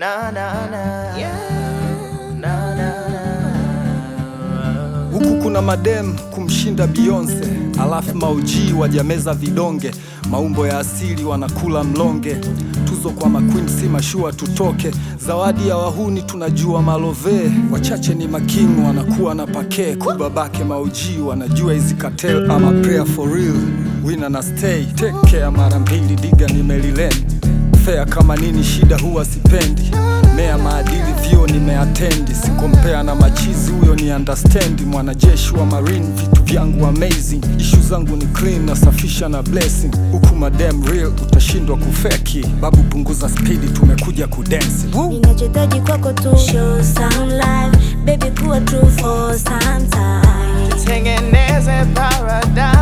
na na na, yeah. Na na na. Huku kuna madem kumshinda Beyonce, alafu mauji wajameza vidonge, maumbo ya asili wanakula mlonge, tuzo kwa maqueen si mashua tutoke, zawadi ya wahuni tunajua malove, wachache ni making wanakuwa na pake, kubabake mauji wanajua hizi cartel ama prayer for real, winner na stay, take care mara mbili diga nimelileni, fair kama nini shida huwa sipendi, mea maadili vyo nimeatendi, sikompea na machizi huyo ni understand, mwanajeshi wa marine vitu vyangu amazing, issue zangu ni clean na safisha na blessing, huku madam real utashindwa kufeki, babu punguza speed tumekuja kudensi. Ninachotaji kwako tu show some life, baby kuwa true for some time, Tutengeneze paradise.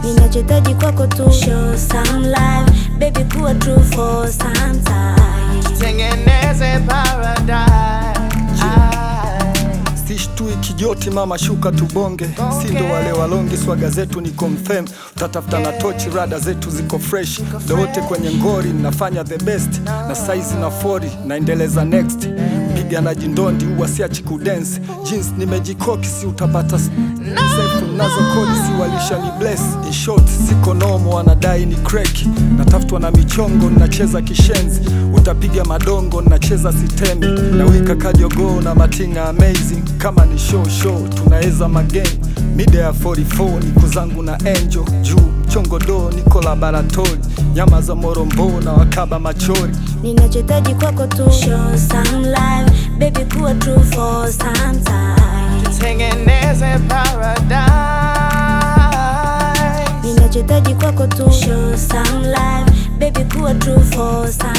ninachotaji kwako tu show some life, baby kuwa true for some time, Tutengeneze paradise. Sishtui kijoti mama shuka tubonge, sindo wale walongi swaga zetu ni confirm, utatafuta na tochi rada zetu ziko fresh, wote kwenye ngori nafanya the best, na size na 40 naendeleza next, piga na jindondi huwa siachi kudance, jeans nimejikoki si utapata sefu nazo kodi si walisha ni bless, in short siko nomo wanadai ni crack, natafutwa na michongo nacheza kishenzi, utapiga madongo nacheza sitemi, na wika kajogo na matinga amazing, kama ni show tunaeza mageni, mida ya 44 niko zangu na angel, juu mchongodo niko laboratori, nyama za morombo na wakaba machori, ninachotaji kwako tu show some life, baby kuwa true for some time, Tutengeneze paradise. ninachotaji kwako tu show some life, baby kuwa true for some